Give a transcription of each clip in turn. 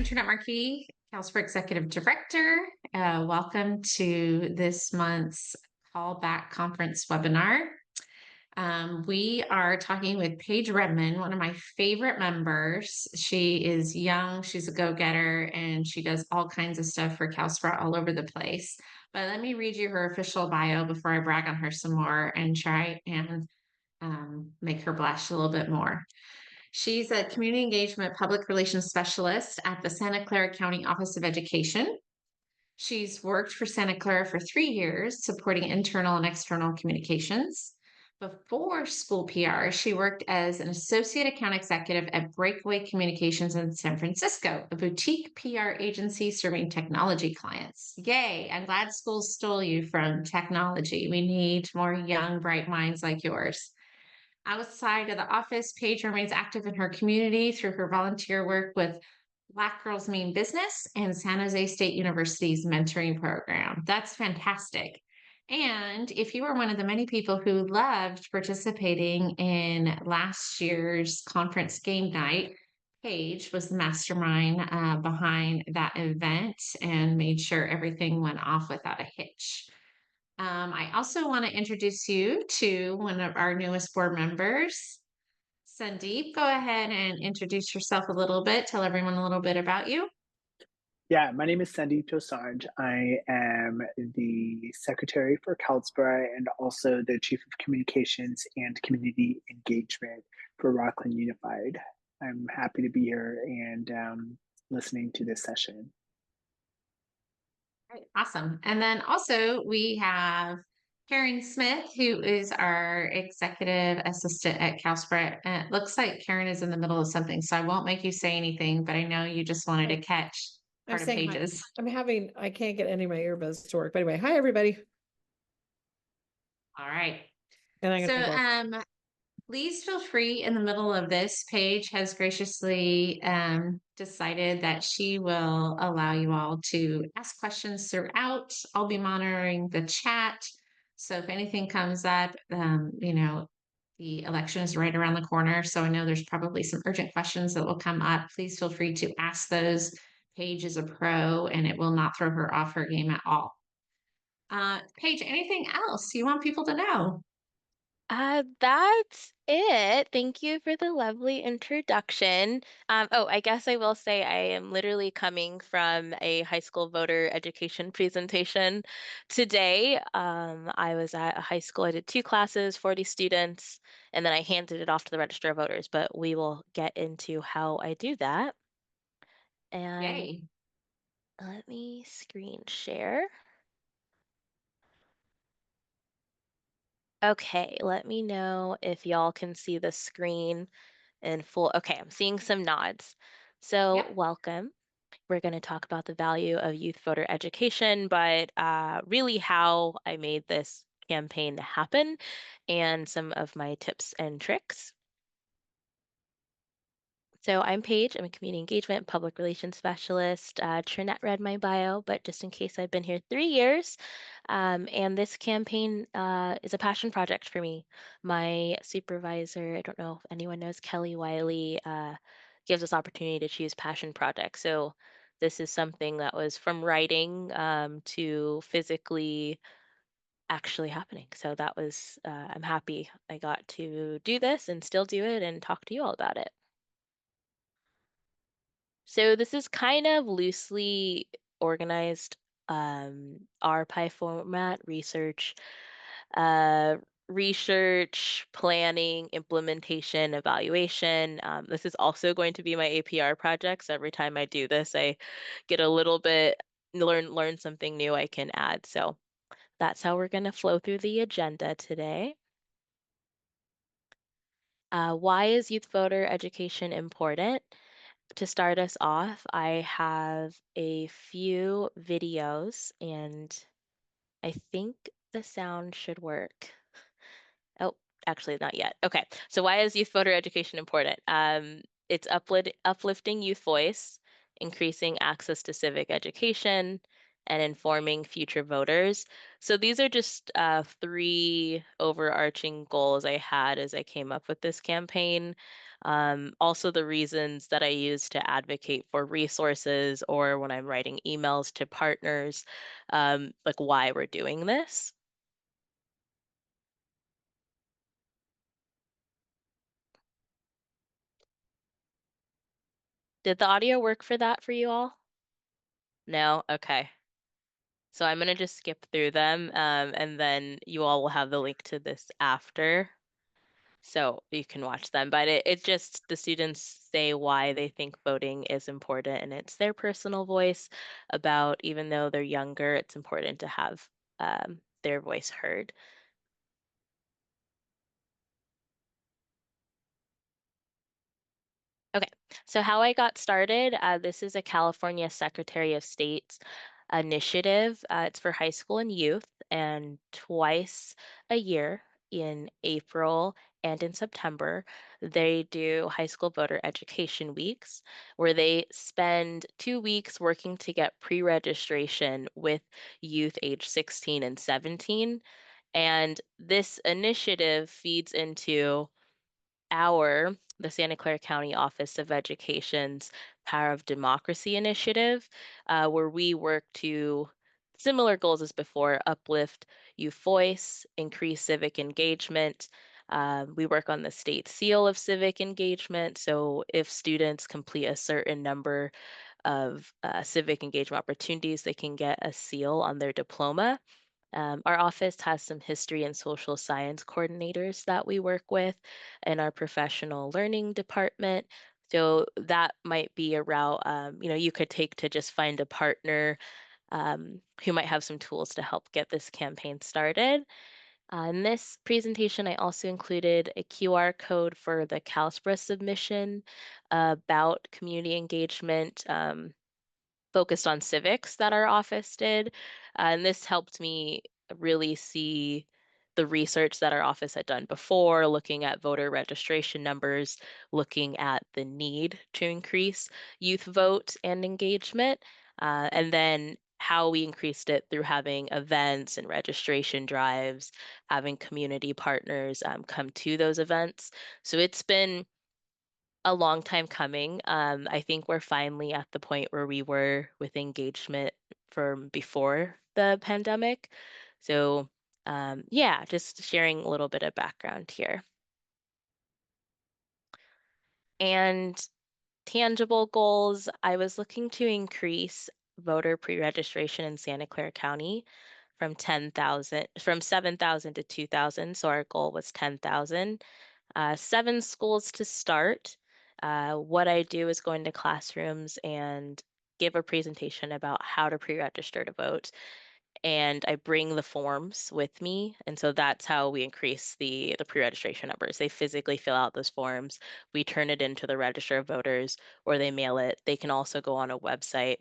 I'm Trinette Markey, CalSPRO Executive Director. Welcome to this month's Callback Conference webinar. We are talking with Payje Redmond, one of my favorite members. She is young, she's a go-getter, and she does all kinds of stuff for CalSPRO all over the place. But let me read you her official bio before I brag on her some more and try and make her blush a little bit more. She's a community engagement public relations specialist at the Santa Clara County Office of Education. She's worked for Santa Clara for 3 years, supporting internal and external communications. Before school PR, she worked as an associate account executive at Breakaway Communications in San Francisco, a boutique PR agency serving technology clients. Yay, I'm glad school stole you from technology. We need more young, bright minds like yours. Outside of the office, Payje remains active in her community through her volunteer work with Black Girls Mean Business and San Jose State University's mentoring program. That's fantastic. And if you were one of the many people who loved participating in last year's conference game night, Payje was the mastermind behind that event and made sure everything went off without a hitch. I also want to introduce you to one of our newest board members, Sandeep. Go ahead and introduce yourself a little bit. Tell everyone a little bit about you. Yeah, my name is Sandeep Tosarj. I am the secretary for CalSPRO and also the chief of communications and community engagement for Rockland Unified. I'm happy to be here and listening to this session. Right, awesome. And then also we have Karen Smith, who is our executive assistant at CalSPRO. And it looks like Karen is in the middle of something, so I won't make you say anything, but I know you just wanted to catch part of Payje's. I can't get any of my earbuds to work. But anyway, hi everybody. All right. And I'm so please feel free in the middle of this. Payje has graciously decided that she will allow you all to ask questions throughout. I'll be monitoring the chat. So if anything comes up, the election is right around the corner. So I know there's probably some urgent questions that will come up. Please feel free to ask those. Payje is a pro and it will not throw her off her game at all. Payje, anything else you want people to know? That's it. Thank you for the lovely introduction. I guess I will say I am literally coming from a high school voter education presentation today. I was at a high school. I did 2 classes, 40 students, and then I handed it off to the Registrar of Voters, but we will get into how I do that. And Yay. let me screen share. Okay, let me know if y'all can see the screen in full. Okay, I'm seeing some nods. So Yep. welcome. We're going to talk about the value of youth voter education, but really how I made this campaign happen and some of my tips and tricks. So I'm Payje. I'm a community engagement public relations specialist. Trinette read my bio, but just in case, I've been here 3 years. And this campaign is a passion project for me. My supervisor, I don't know if anyone knows Kelly Wiley, gives us opportunity to choose passion projects. So this is something that was from writing to physically actually happening. So that was, I'm happy I got to do this and still do it and talk to you all about it. So this is kind of loosely organized RPI format, uh, research, planning, implementation, evaluation. This is also going to be my APR project. So every time I do this, I get a little bit, learn something new I can add. So that's how we're going to flow through the agenda today. Why is youth voter education important? To start us off, I have a few videos and I think the sound should work. Oh, actually not yet. Okay, so why is youth voter education important? It's uplifting youth voice, increasing access to civic education, and informing future voters. So these are just 3 overarching goals I had as I came up with this campaign. Also, the reasons that I use to advocate for resources or when I'm writing emails to partners, like why we're doing this. Did the audio work for that for you all? No? Okay. So I'm going to just skip through them, and then you all will have the link to this after. So you can watch them. But it just, the students say why they think voting is important, and it's their personal voice about, even though they're younger, it's important to have their voice heard. Okay, so how I got started, this is a California Secretary of State's initiative. It's for high school and youth, and twice a year in April and in September, they do high school voter education weeks where they spend 2 weeks working to get pre-registration with youth age 16 and 17. And this initiative feeds into the Santa Clara County Office of Education's Power of Democracy initiative, where we work to similar goals as before, uplift youth voice, increase civic engagement. We work on the state seal of civic engagement. So if students complete a certain number of civic engagement opportunities, they can get a seal on their diploma. Our office has some history and social science coordinators that we work with in our professional learning department. So that might be a route you could take to just find a partner who might have some tools to help get this campaign started. In this presentation, I also included a QR code for the CalSPRA submission about community engagement. Focused on civics that our office did. And this helped me really see the research that our office had done before, looking at voter registration numbers, looking at the need to increase youth vote and engagement, and then how we increased it through having events and registration drives, having community partners come to those events. So it's been a long time coming. I think we're finally at the point where we were with engagement from before the pandemic. So, yeah, just sharing a little bit of background here. And tangible goals, I was looking to increase voter pre-registration in Santa Clara County from 7,000 to 2,000. So our goal was 10,000. 7 schools to start. What I do is go into classrooms and give a presentation about how to pre-register to vote. And I bring the forms with me. And so that's how we increase the pre-registration numbers. They physically fill out those forms. We turn it into the Register of Voters or they mail it. They can also go on a website.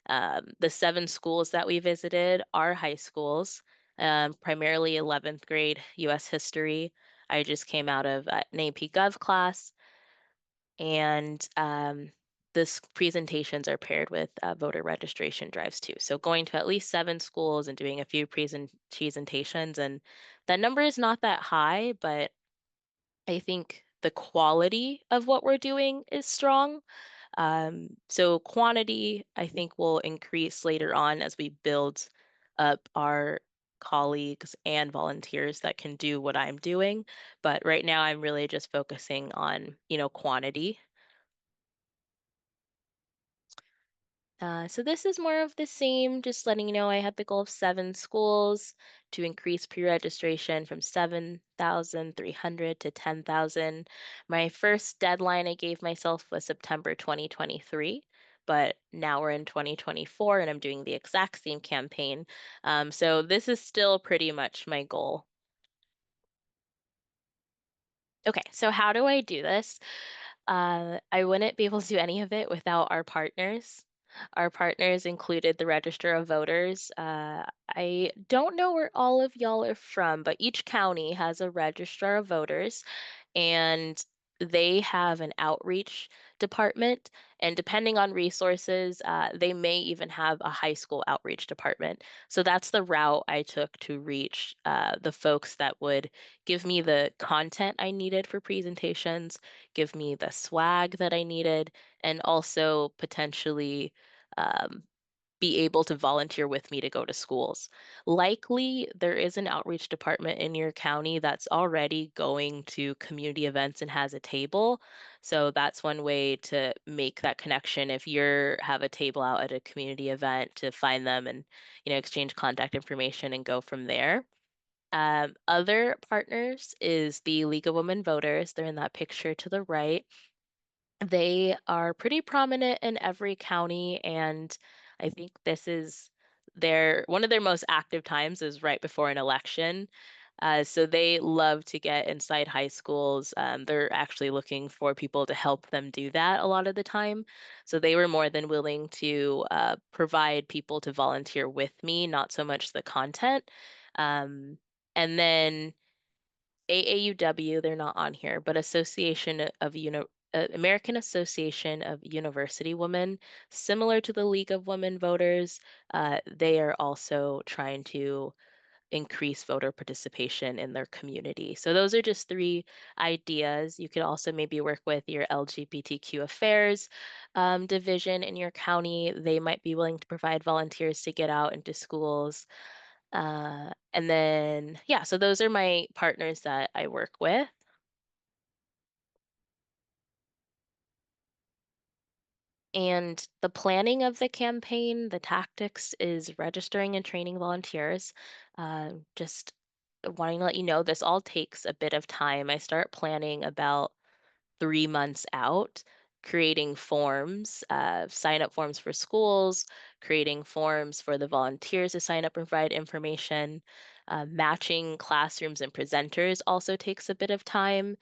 The 7 schools that we visited are high schools, primarily 11th grade US history. I just came out of an AP Gov class, and this presentations are paired with voter registration drives too. So going to at least 7 schools and doing a few presentations, and that number is not that high, but I think the quality of what we're doing is strong. So quantity, I think, will increase later on as we build up our colleagues and volunteers that can do what I'm doing. But right now, I'm really just focusing on, quantity. So this is more of the same, just letting you know I had the goal of 7 schools to increase pre-registration from 7,300 to 10,000. My first deadline I gave myself was September 2023, but now we're in 2024 and I'm doing the exact same campaign. So this is still pretty much my goal. Okay, so how do I do this? I wouldn't be able to do any of it without our partners. Our partners included the Register of Voters. I don't know where all of y'all are from, but each county has a Registrar of Voters, and they have an outreach department. And depending on resources, they may even have a high school outreach department. So that's the route I took to reach the folks that would give me the content I needed for presentations, give me the swag that I needed, and also potentially um, be able to volunteer with me to go to schools. Likely, there is an outreach department in your county that's already going to community events and has a table. So that's one way to make that connection if you're have a table out at a community event to find them and exchange contact information and go from there. Other partners is the League of Women Voters. They're in that picture to the right. They are pretty prominent in every county, and I think this is their one of their most active times is right before an election. So they love to get inside high schools. They're actually looking for people to help them do that a lot of the time. So they were more than willing to provide people to volunteer with me, not so much the content. Um, and then AAUW, they're not on here, but American Association of University Women, similar to the League of Women Voters, they are also trying to increase voter participation in their community. So those are just three ideas. You could also maybe work with your LGBTQ affairs division in your county. They might be willing to provide volunteers to get out into schools. And then, yeah, so those are my partners that I work with. And the planning of the campaign, the tactics is registering and training volunteers. Just wanting to let you know, this all takes a bit of time. I start planning about 3 months out, creating forms, sign up forms for schools, creating forms for the volunteers to sign up and provide information. Matching classrooms and presenters also takes a bit of time.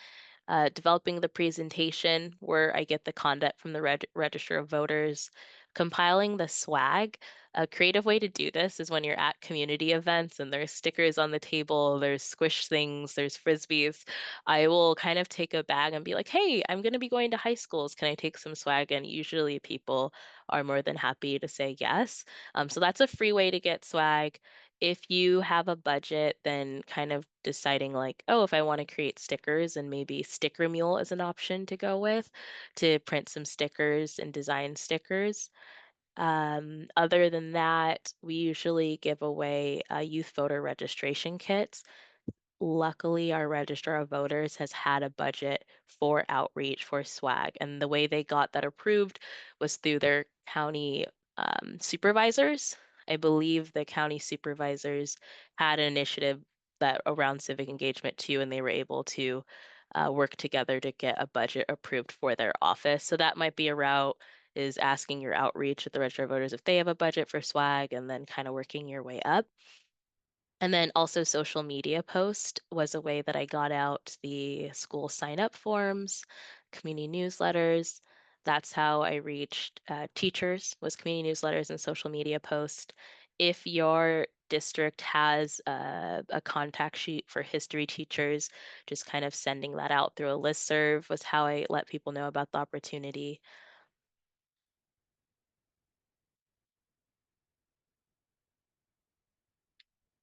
Developing the presentation where I get the content from the Register of Voters, compiling the swag. A creative way to do this is when you're at community events and there's stickers on the table, there's squish things, there's frisbees. I will kind of take a bag and be like, hey, I'm going to be going to high schools. Can I take some swag? And usually people are more than happy to say yes. So that's a free way to get swag. If you have a budget, then kind of deciding like, oh, if I want to create stickers and maybe sticker mule is an option to go with to print some stickers and design stickers. Other than that, we usually give away youth voter registration kits. Luckily, our Registrar of Voters has had a budget for outreach for swag, and the way they got that approved was through their county supervisors. I believe the county supervisors had an initiative that around civic engagement too, and they were able to work together to get a budget approved for their office. So that might be a route is asking your outreach at the Registrar of Voters if they have a budget for swag, and then kind of working your way up. And then also social media post was a way that I got out the school sign up forms, community newsletters. That's how I reached teachers was community newsletters and social media post. If your district has a contact sheet for history teachers, just kind of sending that out through a listserv was how I let people know about the opportunity.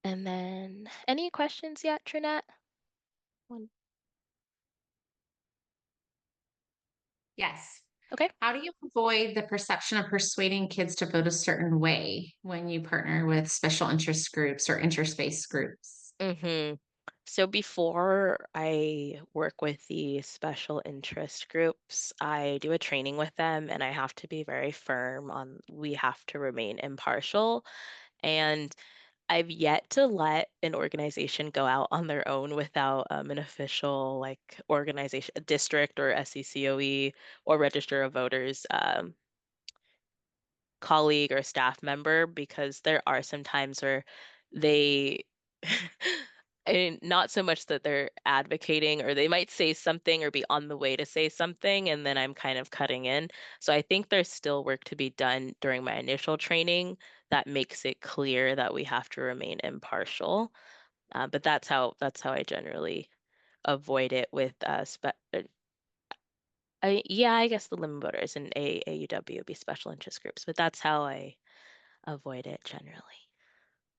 And then any questions yet, Trinette? One. Yes. Okay. How do you avoid the perception of persuading kids to vote a certain way when you partner with special interest groups or interspace groups? Mm-hmm. So before I work with the special interest groups, I do a training with them and I have to be very firm on we have to remain impartial. And I've yet to let an organization go out on their own without an official like organization, district or SCCOE or Register of Voters colleague or staff member because there are some times where they and not so much that they're advocating or they might say something or be on the way to say something and then I'm kind of cutting in. So I think there's still work to be done during my initial training that makes it clear that we have to remain impartial. But that's how I generally avoid it with Yeah, I guess the limit voters and AUW would be special interest groups, but that's how I avoid it generally.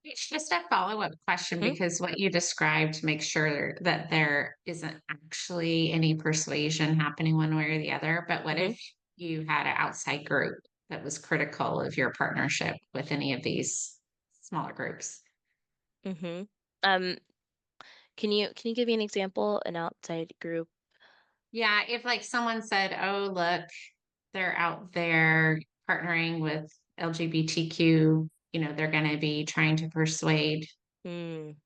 It's just a follow-up question Mhm, because what you described makes sure that there isn't actually any persuasion happening one way or the other. But what mhm, if you had an outside group that was critical of your partnership with any of these smaller groups? mhm. Um, can you give me an example, an outside group? Yeah, if like someone said, "Oh, look, they're out there partnering with LGBTQ, they're going to be trying to persuade, Mm,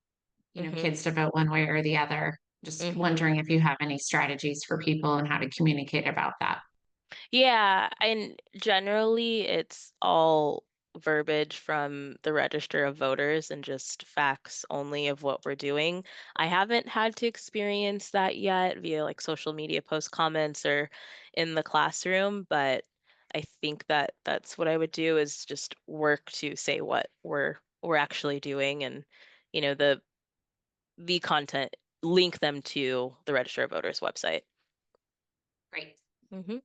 mhm, kids to vote one way or the other." Just mhm. wondering if you have any strategies for people and how to communicate about that. Yeah, and generally it's all verbiage from the Register of Voters and just facts only of what we're doing. I haven't had to experience that yet via like social media post comments or in the classroom, but I think that that's what I would do is just work to say what we're actually doing and the content link them to the Register of Voters website. Great. Mhm.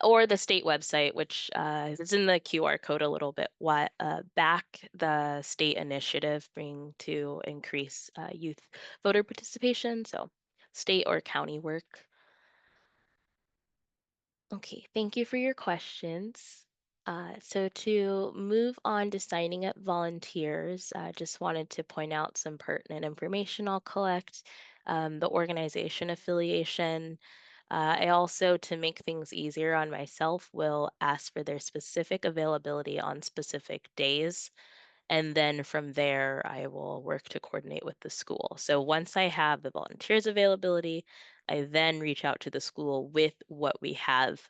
Or the state website, which is in the QR code a little bit. What back the state initiative bring to increase youth voter participation? So, state or county work. Okay, thank you for your questions. So to move on to signing up volunteers, I just wanted to point out some pertinent information I'll collect, the organization affiliation. I also, to make things easier on myself, will ask for their specific availability on specific days. And then from there, I will work to coordinate with the school. So once I have the volunteers availability, I then reach out to the school with what we have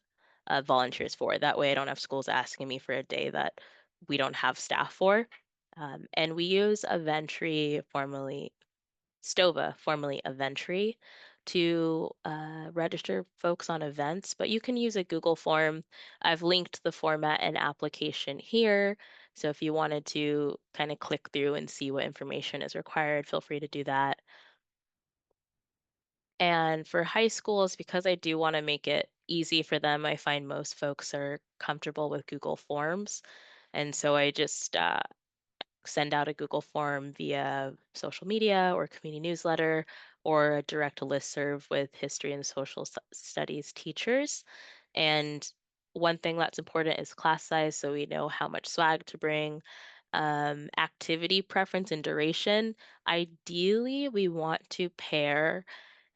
volunteers for. That way, I don't have schools asking me for a day that we don't have staff for. And we use Aventry, formerly Stova, formerly Aventry, to register folks on events, but you can use a Google form. I've linked the format and application here. So if you wanted to kind of click through and see what information is required, feel free to do that. And for high schools, because I do want to make it easy for them, I find most folks are comfortable with Google Forms. And so I just send out a Google form via social media or community newsletter or a direct listserv with history and social studies teachers. And one thing that's important is class size, so we know how much swag to bring. Activity preference and duration. Ideally, we want to pair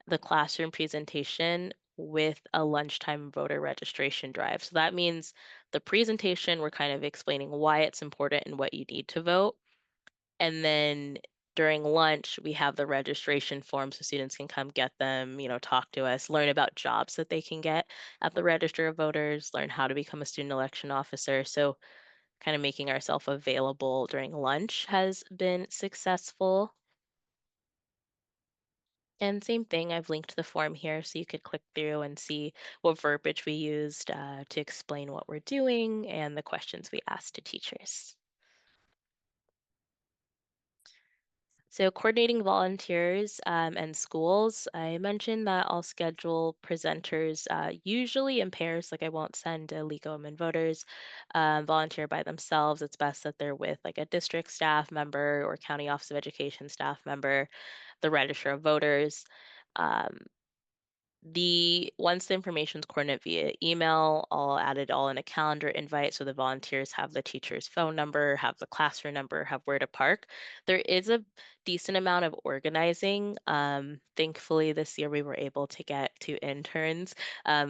the classroom presentation with a lunchtime voter registration drive. So that means the presentation, we're kind of explaining why it's important and what you need to vote. And then during lunch, we have the registration form so students can come get them, talk to us, learn about jobs that they can get at the Register of Voters, learn how to become a student election officer. So, kind of making ourselves available during lunch has been successful. And same thing, I've linked the form here so you could click through and see what verbiage we used to explain what we're doing and the questions we asked to teachers. So, coordinating volunteers and schools, I mentioned that I'll schedule presenters usually in pairs. Like, I won't send legal women voters volunteer by themselves. It's best that they're with like a district staff member or county office of education staff member, the Registrar of Voters. Um, the once the information's coordinated via email, I'll add it all in a calendar invite so the volunteers have the teacher's phone number, have the classroom number, have where to park. There is a decent amount of organizing. Thankfully, this year we were able to get two interns.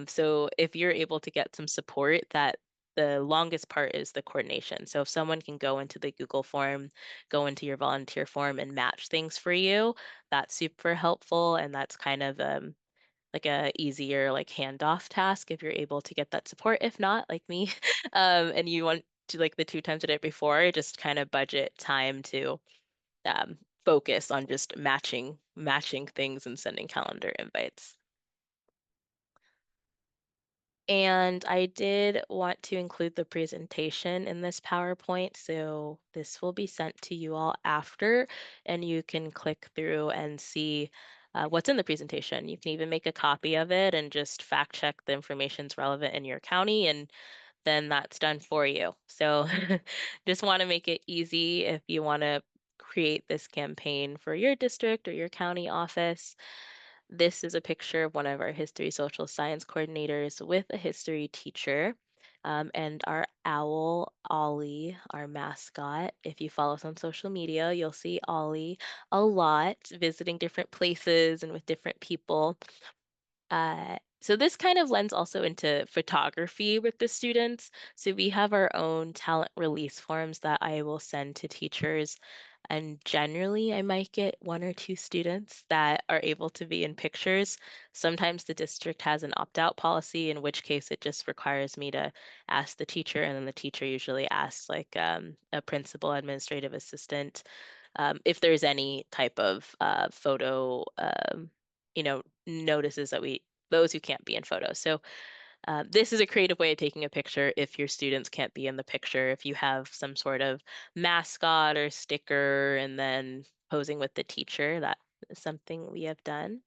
So if you're able to get some support, that the longest part is the coordination. So if someone can go into the Google form, go into your volunteer form and match things for you, that's super helpful. And that's kind of like a easier like handoff task if you're able to get that support. If not, like me, and you want to like the two times a day before, just kind of budget time to focus on just matching things and sending calendar invites. And I did want to include the presentation in this PowerPoint, so this will be sent to you all after, and you can click through and see what's in the presentation. You can even make a copy of it and just fact check the information's relevant in your county, and then that's done for you. So just want to make it easy if you want to create this campaign for your district or your county office. This is a picture of one of our history social science coordinators with a history teacher. And our owl, Ollie, our mascot. If you follow us on social media, you'll see Ollie a lot visiting different places and with different people. So this kind of lends also into photography with the students. So we have our own talent release forms that I will send to teachers. And generally, I might get one or two students that are able to be in pictures. Sometimes the district has an opt-out policy, in which case it just requires me to ask the teacher, and then the teacher usually asks like a principal administrative assistant if there's any type of photo, notices that those who can't be in photos. So this is a creative way of taking a picture if your students can't be in the picture. If you have some sort of mascot or sticker and then posing with the teacher, that is something we have done.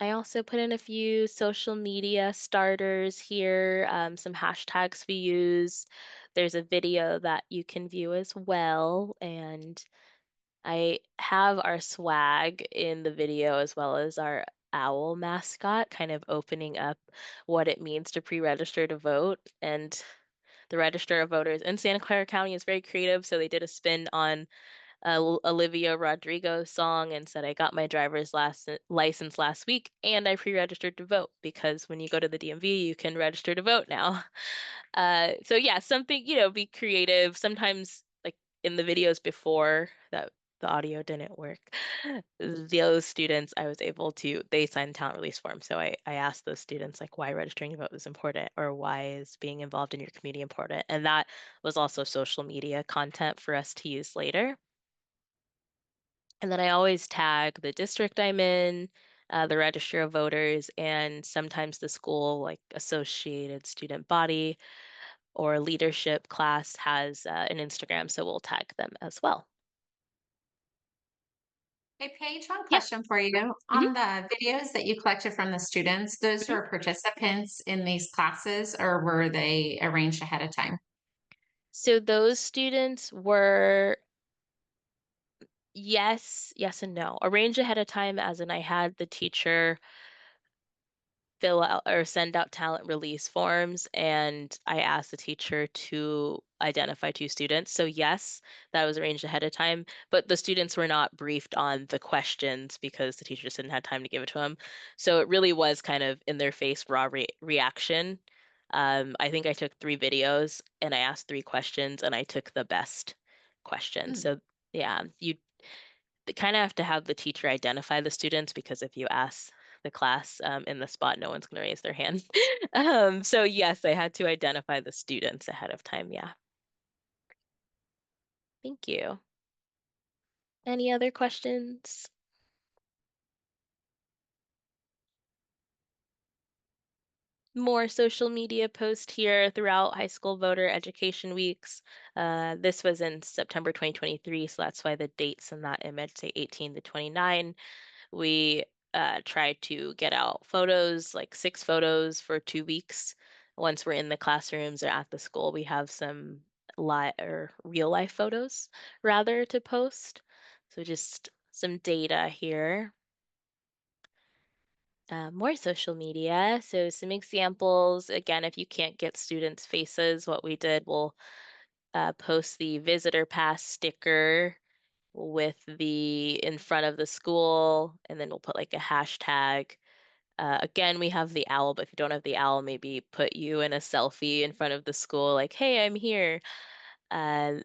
I also put in a few social media starters here, some hashtags we use. There's a video that you can view as well, and I have our swag in the video as well as our owl mascot, kind of opening up what it means to pre-register to vote. And the Registrar of Voters in Santa Clara County is very creative, so they did a spin on Olivia Rodrigo's song and said, I got my driver's license last week and I pre-registered to vote, because when you go to the DMV, you can register to vote now. So yeah, something, be creative. Sometimes like in the videos before that the audio didn't work, those students I was able to, they signed talent release forms. So I asked those students like why registering to vote is important, or why is being involved in your community important. And that was also social media content for us to use later. And then I always tag the district I'm in, the Register of Voters, and sometimes the school, like associated student body or leadership class, has an Instagram, so we'll tag them as well. Hey, Paige, one Yeah. question for you. Mhm. On the videos that you collected from the students, those Mhm. were participants in these classes, or were they arranged ahead of time? So those students were yes and no. Arranged ahead of time, as in I had the teacher fill out or send out talent release forms, and I asked the teacher to identify two students. So yes, that was arranged ahead of time, but the students were not briefed on the questions because the teacher just didn't have time to give it to them. So it really was kind of in their face raw reaction. I think I took 3 videos and I asked 3 questions and I took the best question. Hmm. So yeah, you kind of have to have the teacher identify the students, because if you ask the class in the spot, no one's going to raise their hand. So yes, I had to identify the students ahead of time. Yeah. Thank you. Any other questions? More social media post here throughout high school voter education weeks. This was in September 2023, so that's why the dates in that image say 18 to 29. We try to get out photos, like 6 photos for 2 weeks. Once we're in the classrooms or at the school, we have some or real life photos rather to post. So just some data here. More social media. So some examples. Again, if you can't get students' faces, what we did, we'll post the visitor pass sticker with the in front of the school, and then we'll put like a hashtag. Again, we have the owl, but if you don't have the owl, maybe put you in a selfie in front of the school, like, hey, I'm here. Uh,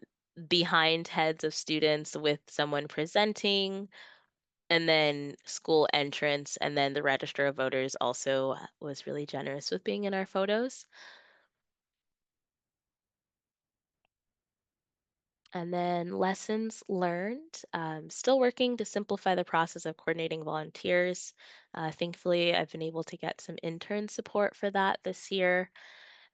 Behind heads of students with someone presenting, and then school entrance, and then the Register of Voters also was really generous with being in our photos. And then lessons learned. Still working to simplify the process of coordinating volunteers. Thankfully, I've been able to get some intern support for that this year.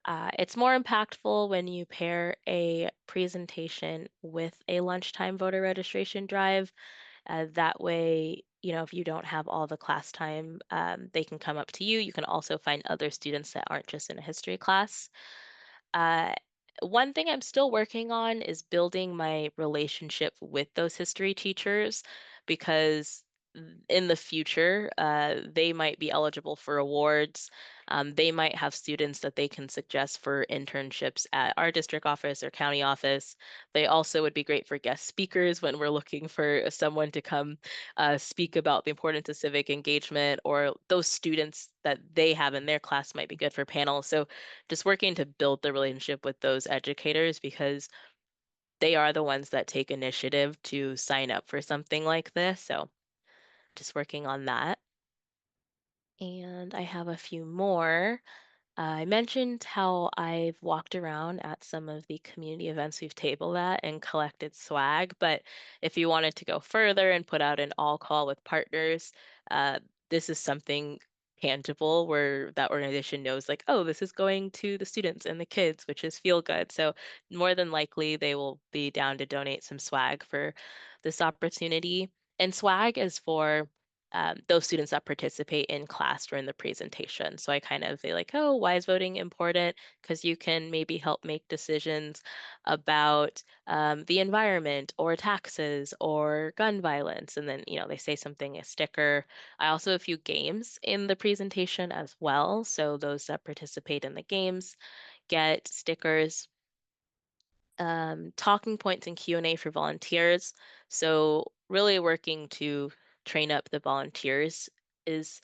It's more impactful when you pair a presentation with a lunchtime voter registration drive. That way, if you don't have all the class time, they can come up to you. You can also find other students that aren't just in a history class. Uh, One thing I'm still working on is building my relationship with those history teachers because in the future, they might be eligible for awards. They might have students that they can suggest for internships at our district office or county office. They also would be great for guest speakers when we're looking for someone to come speak about the importance of civic engagement, or those students that they have in their class might be good for panels. So just working to build the relationship with those educators because they are the ones that take initiative to sign up for something like this. So just working on that. And I have a few more. I mentioned how I've walked around at some of the community events we've tabled at and collected swag, but if you wanted to go further and put out an all call with partners, uh, this is something tangible where that organization knows, like, oh, this is going to the students and the kids, which is feel good. So more than likely they will be down to donate some swag for this opportunity. And swag is for those students that participate in class during the presentation. So I kind of say like, oh, why is voting important? Because you can maybe help make decisions about the environment or taxes or gun violence. And then, they say something, a sticker. I also have a few games in the presentation as well. So those that participate in the games get stickers, talking points and Q&A for volunteers. So really working to train up the volunteers is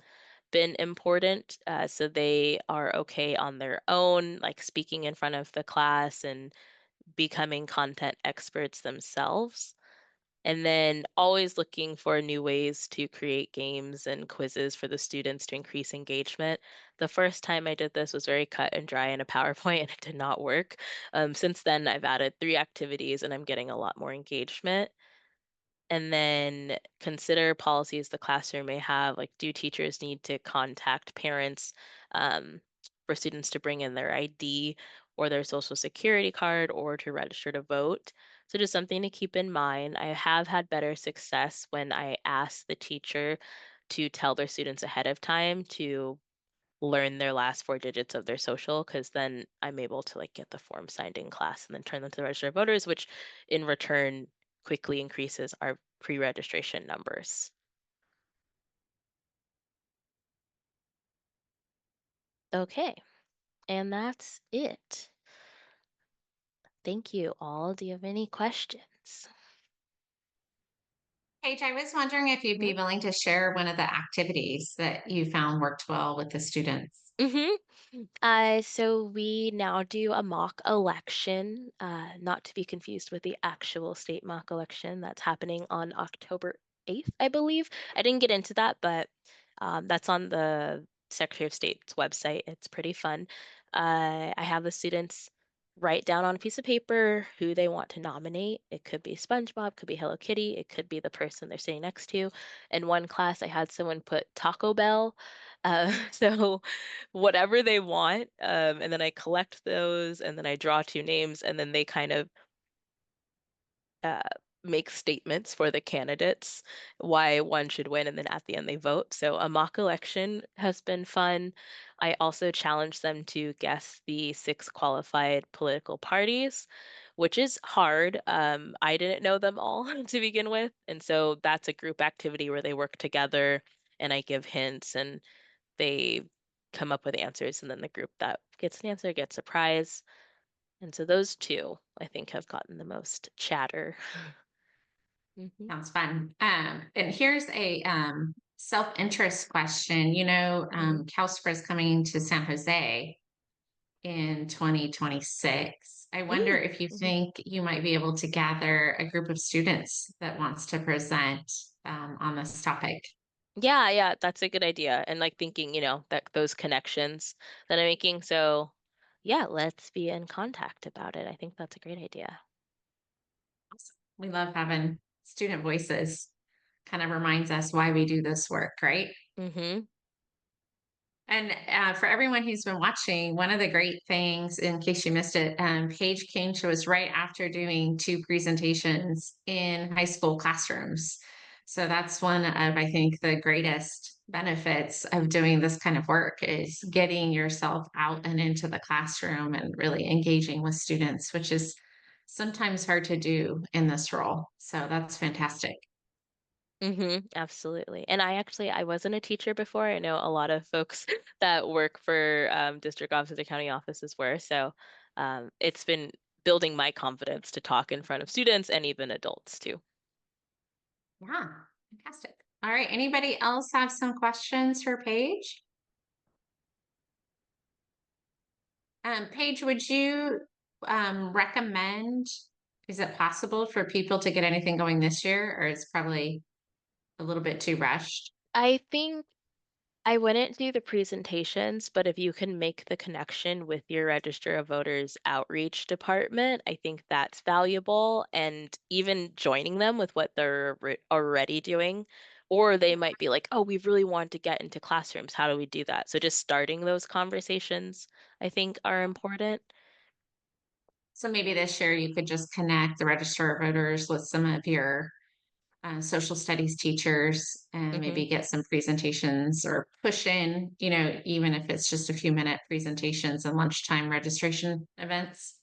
been important. So they are okay on their own, like speaking in front of the class and becoming content experts themselves. And then always looking for new ways to create games and quizzes for the students to increase engagement. The first time I did this was very cut and dry in a PowerPoint and it did not work. Since then, I've added 3 activities and I'm getting a lot more engagement. And then consider policies the classroom may have, like do teachers need to contact parents um, for students to bring in their ID or their social security card or to register to vote? So just something to keep in mind. I have had better success when I ask the teacher to tell their students ahead of time to learn their last 4 digits of their social, because then I'm able to like get the form signed in class and then turn them to the register of voters, which in return quickly increases our pre-registration numbers. Okay, and that's it. Thank you all. Do you have any questions? Paige, I was wondering if you'd be willing to share one of the activities that you found worked well with the students. Mm-hmm. So we now do a mock election, not to be confused with the actual state mock election that's happening on October 8th, I believe. I didn't get into that, but that's on the Secretary of State's website. It's pretty fun. I have the students write down on a piece of paper who they want to nominate. It could be SpongeBob, could be Hello Kitty, it could be the person they're sitting next to. In one class, I had someone put Taco Bell. So whatever they want. And then I collect those and then I draw 2 names and then they kind of uh, make statements for the candidates why one should win. And then at the end they vote. So a mock election has been fun. I also challenge them to guess the 6 qualified political parties, which is hard. I didn't know them all to begin with. And so that's a group activity where they work together and I give hints and they come up with answers, and then the group that gets an answer gets a prize. And so those 2, I think, have gotten the most chatter. Mhm. Sounds fun. And here's a self-interest question. Mhm. CalSPRA is coming to San Jose in 2026. I wonder Mm, if you mhm. think you might be able to gather a group of students that wants to present on this topic. Yeah, yeah, that's a good idea. And like thinking, that those connections that I'm making. So yeah, let's be in contact about it. I think that's a great idea. Awesome. We love having student voices. Kind of reminds us why we do this work, right? Hmm. And for everyone who's been watching, one of the great things, in case you missed it, Paige came to us right after doing 2 presentations in high school classrooms. So that's one of, I think, the greatest benefits of doing this kind of work is getting yourself out and into the classroom and really engaging with students, which is sometimes hard to do in this role. So that's fantastic. Absolutely. And I wasn't a teacher before. I know a lot of folks that work for district offices or county offices were. So it's been building my confidence to talk in front of students and even adults too. Yeah, fantastic. All right. Anybody else have some questions for Paige? Paige, would you recommend, is it possible for people to get anything going this year, or it's probably a little bit too rushed? I think I wouldn't do the presentations, but if you can make the connection with your Register of Voters outreach department, I think that's valuable. And even joining them with what they're already doing, or they might be like, oh, we really want to get into classrooms. How do we do that? So just starting those conversations, I think, are important. So maybe this year you could just connect the Register of Voters with some of your social studies teachers and hmm maybe get some presentations or push in, even if it's just a few minute presentations and lunchtime registration events.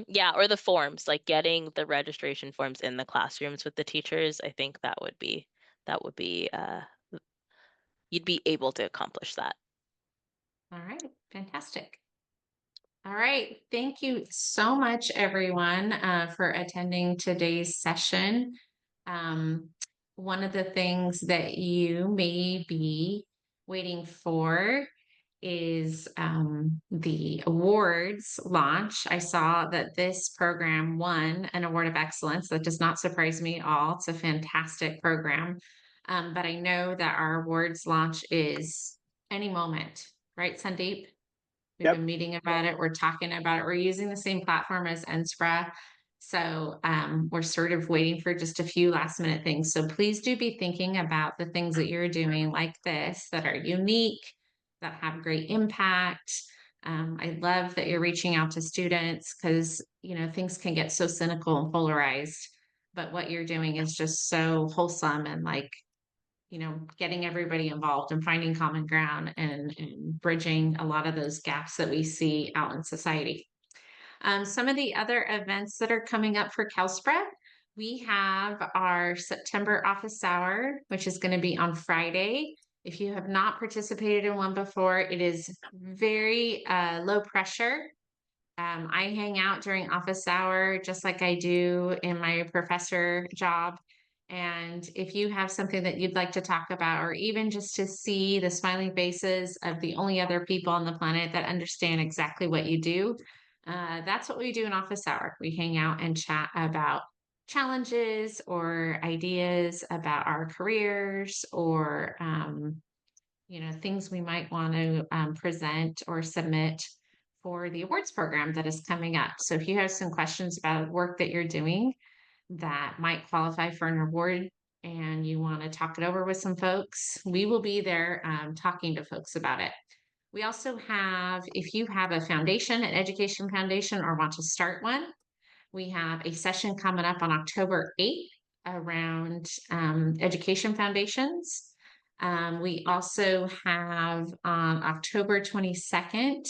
Yeah, or the forms, like getting the registration forms in the classrooms with the teachers. I think that would be you'd be able to accomplish that. All right, fantastic. All right. Thank you so much, everyone, for attending today's session. Um, one of the things that you may be waiting for is the awards launch. I saw that this program won an award of excellence. That does not surprise me at all. It's a fantastic program. But I know that our awards launch is any moment, right, Sandeep? We've Yep. been meeting about it. We're talking about it. We're using the same platform as NSPRA. So we're sort of waiting for just a few last minute things. So please do be thinking about the things that you're doing like this that are unique, that have great impact. I love that you're reaching out to students because, things can get so cynical and polarized. But what you're doing is just so wholesome and like getting everybody involved and finding common ground and bridging a lot of those gaps that we see out in society. Some of the other events that are coming up for CalSPRA, we have our September office hour, which is going to be on Friday. If you have not participated in one before, it is very low pressure. I hang out during office hour just like I do in my professor job. And if you have something that you'd like to talk about, or even just to see the smiling faces of the only other people on the planet that understand exactly what you do, that's what we do in office hour. We hang out and chat about challenges or ideas about our careers or things we might want to present or submit for the awards program that is coming up. So if you have some questions about work that you're doing that might qualify for an award and you want to talk it over with some folks, we will be there talking to folks about it. We also have, if you have a foundation, an education foundation, or want to start one, we have a session coming up on October 8th around education foundations. We also have on October 22nd,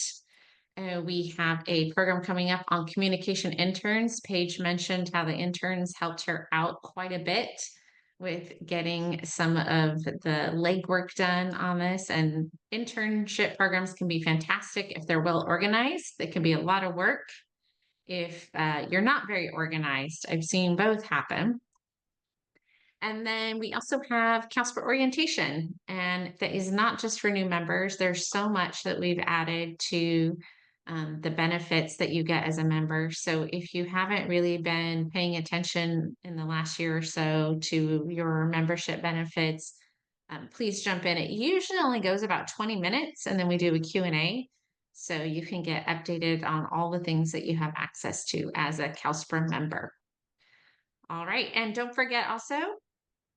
we have a program coming up on communication interns. Paige mentioned how the interns helped her out quite a bit with getting some of the legwork done on this. And internship programs can be fantastic if they're well organized. They can be a lot of work if you're not very organized. I've seen both happen. And then we also have CalSPRA orientation, and that is not just for new members. There's so much that we've added to the benefits that you get as a member. So if you haven't really been paying attention in the last year or so to your membership benefits, please jump in. It usually only goes about 20 minutes, and then we do a Q&A. So you can get updated on all the things that you have access to as a CalSPRA member. All right, and don't forget also,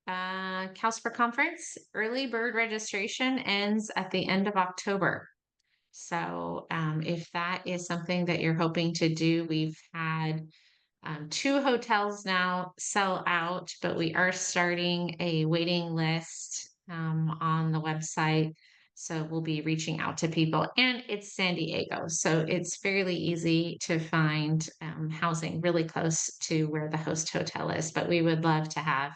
CalSPRA conference, early bird registration ends at the end of October. So if that is something that you're hoping to do, we've had 2 hotels now sell out, but we are starting a waiting list on the website. So we'll be reaching out to people, and it's San Diego. So it's fairly easy to find housing really close to where the host hotel is. But we would love to have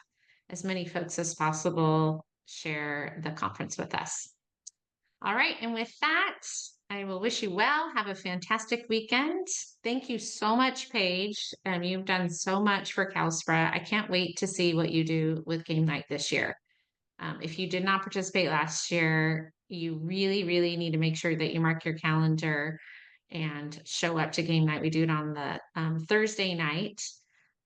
as many folks as possible share the conference with us. All right. And with that, I will wish you well. Have a fantastic weekend. Thank you so much, Paige. You've done so much for CalSPRA. I can't wait to see what you do with game night this year. If you did not participate last year, you really, really need to make sure that you mark your calendar and show up to game night. We do it on the Thursday night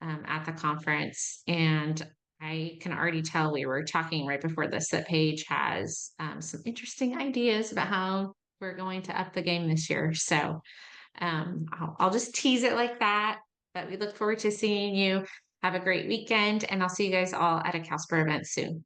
at the conference. And I can already tell, we were talking right before this, that Paige has some interesting ideas about how we're going to up the game this year. So I'll just tease it like that. But we look forward to seeing you. Have a great weekend, and I'll see you guys all at a CalSPRA event soon.